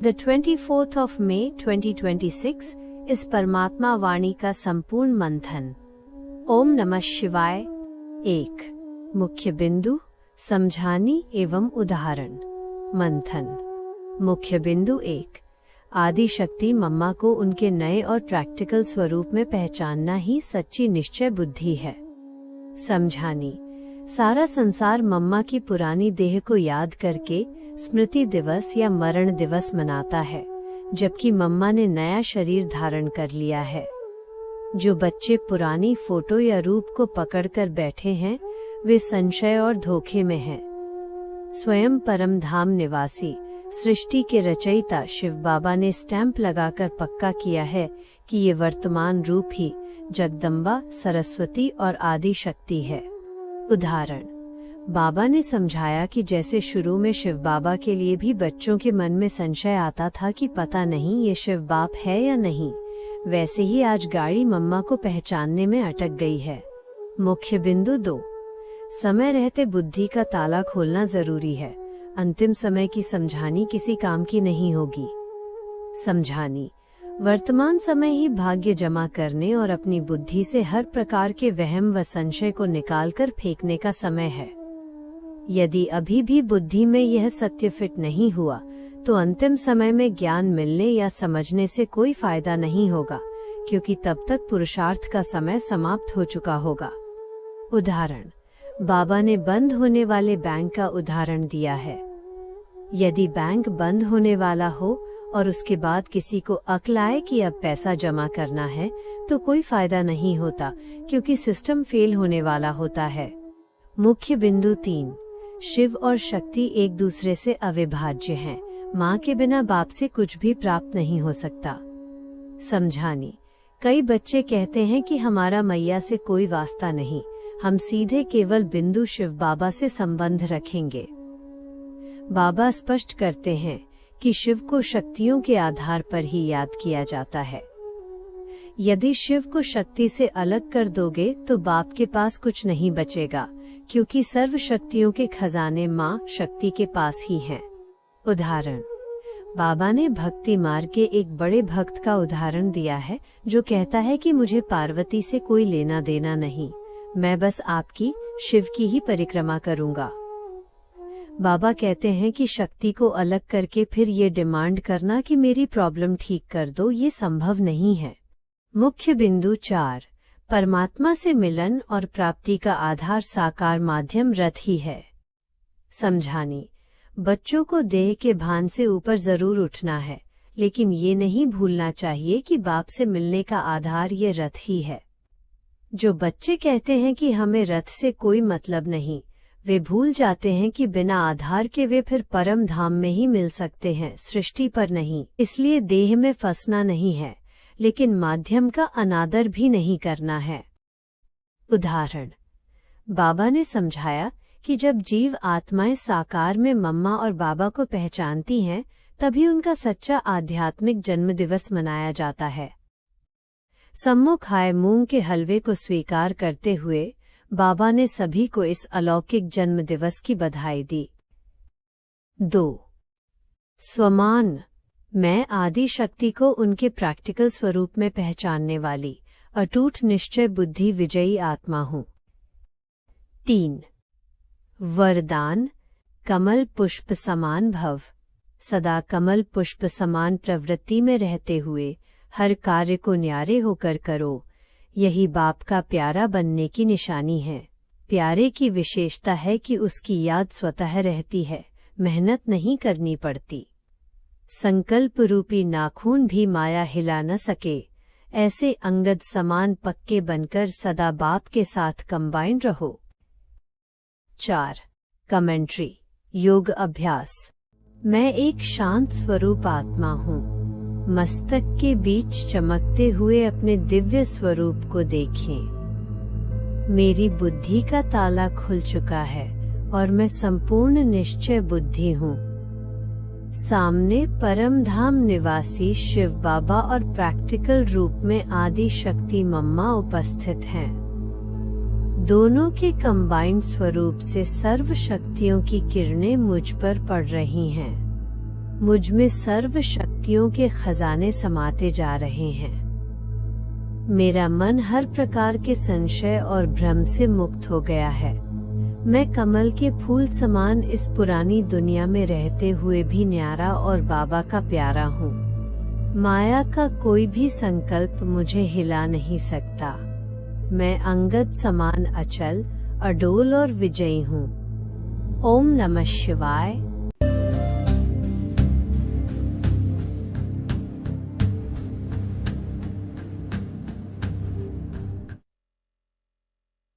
The 24th of May 2026 इस परमात्मा वाणी का संपूर्ण मंथन। ओम नमः शिवाय। 1. मुख्य बिंदु, समझानी एवं उदाहरण। मंथन। मुख्य बिंदु 1. आदि शक्ति मम्मा को उनके नए और प्रैक्टिकल स्वरूप में पहचानना ही सच्ची निश्चय बुद्धि है। समझानी। सारा संसार मम्मा की पुरानी देह को याद करके स्मृति दिवस या मरण दिवस मनाता है, जबकि मम्मा ने नया शरीर धारण कर लिया है। जो बच्चे पुरानी फोटो या रूप को पकड़कर बैठे हैं, वे संशय और धोखे में हैं। स्वयं परम धाम निवासी सृष्टि के रचयिता शिव बाबा ने स्टैंप लगाकर पक्का किया है कि ये वर्तमान रूप ही जगदम्बा, सरस्वती और आदि शक्ति है। उदाहरण। बाबा ने समझाया कि जैसे शुरू में शिव बाबा के लिए भी बच्चों के मन में संशय आता था कि पता नहीं ये शिव बाप है या नहीं, वैसे ही आज गाड़ी मम्मा को पहचानने में अटक गई है। मुख्य बिंदु 2. समय रहते बुद्धि का ताला खोलना जरूरी है। अंतिम समय की समझानी किसी काम की नहीं होगी। समझानी। वर्तमान समय ही भाग्य जमा करने और अपनी बुद्धि से हर प्रकार के वहम व संशय को निकालकर फेंकने का समय है। यदि अभी भी बुद्धि में यह सत्य फिट नहीं हुआ, तो अंतिम समय में ज्ञान मिलने या समझने से कोई फायदा नहीं होगा, क्योंकि तब तक पुरुषार्थ का समय समाप्त हो चुका होगा। उदाहरण। बाबा ने बंद होने वाले बैंक का उदाहरण दिया है। यदि बैंक बंद होने वाला हो और उसके बाद किसी को अक्ल आए कि अब पैसा जमा करना है, तो कोई फायदा नहीं होता, क्योंकि सिस्टम फेल होने वाला होता है। मुख्य बिंदु 3. शिव और शक्ति एक दूसरे से अविभाज्य हैं। माँ के बिना बाप से कुछ भी प्राप्त नहीं हो सकता। समझानी। कई बच्चे कहते हैं कि हमारा मैया से कोई वास्ता नहीं, हम सीधे केवल बिंदु शिव बाबा से संबंध रखेंगे। बाबा स्पष्ट करते हैं कि शिव को शक्तियों के आधार पर ही याद किया जाता है। यदि शिव को शक्ति से अलग कर दोगे तो बाप के पास कुछ नहीं बचेगा, क्योंकि सर्व शक्तियों के खजाने माँ शक्ति के पास ही हैं। उदाहरण। बाबा ने भक्ति मार्ग के एक बड़े भक्त का उदाहरण दिया है, जो कहता है कि मुझे पार्वती से कोई लेना देना नहीं, मैं बस आपकी, शिव की ही परिक्रमा करूंगा। बाबा कहते हैं कि शक्ति को अलग करके फिर ये डिमांड करना कि मेरी प्रॉब्लम ठीक कर दो, ये संभव नहीं है। मुख्य बिंदु 4. परमात्मा से मिलन और प्राप्ति का आधार साकार माध्यम रथ ही है। समझानी। बच्चों को देह के भान से ऊपर जरूर उठना है, लेकिन ये नहीं भूलना चाहिए कि बाप से मिलने का आधार ये रथ ही है। जो बच्चे कहते हैं कि हमें रथ से कोई मतलब नहीं, वे भूल जाते हैं कि बिना आधार के वे फिर परम धाम में ही मिल सकते हैं, सृष्टि पर नहीं। इसलिए देह में फंसना नहीं है, लेकिन माध्यम का अनादर भी नहीं करना है। उदाहरण। बाबा ने समझाया कि जब जीव आत्माएं साकार में मम्मा और बाबा को पहचानती हैं, तभी उनका सच्चा आध्यात्मिक जन्म दिवस मनाया जाता है। सम्मुख आए मूंग के हलवे को स्वीकार करते हुए बाबा ने सभी को इस अलौकिक जन्म दिवस की बधाई दी। 2. स्वमान। मैं आदि शक्ति को उनके प्रैक्टिकल स्वरूप में पहचानने वाली अटूट निश्चय बुद्धि विजयी आत्मा हूँ। 3. वरदान। कमल पुष्प समान भव। सदा कमल पुष्प समान प्रवृत्ति में रहते हुए हर कार्य को न्यारे होकर करो, यही बाप का प्यारा बनने की निशानी है। प्यारे की विशेषता है कि उसकी याद स्वतः रहती है, मेहनत नहीं करनी पड़ती। संकल्प रूपी नाखून भी माया हिला न सके, ऐसे अंगद समान पक्के बनकर सदा बाप के साथ कंबाइंड रहो। 4. कमेंट्री। योग अभ्यास। मैं एक शांत स्वरूप आत्मा हूँ। मस्तक के बीच चमकते हुए अपने दिव्य स्वरूप को देखें। मेरी बुद्धि का ताला खुल चुका है और मैं संपूर्ण निश्चय बुद्धि हूँ। सामने परम धाम निवासी शिव बाबा और प्रैक्टिकल रूप में आदि शक्ति मम्मा उपस्थित हैं। दोनों के कंबाइंड स्वरूप से सर्व शक्तियों की किरणें मुझ पर पड़ रही हैं। मुझ में सर्व शक्तियों के खजाने समाते जा रहे हैं। मेरा मन हर प्रकार के संशय और भ्रम से मुक्त हो गया है। मैं कमल के फूल समान इस पुरानी दुनिया में रहते हुए भी न्यारा और बाबा का प्यारा हूँ। माया का कोई भी संकल्प मुझे हिला नहीं सकता। मैं अंगद समान अचल, अडोल और विजयी हूँ। ओम नमः शिवाय।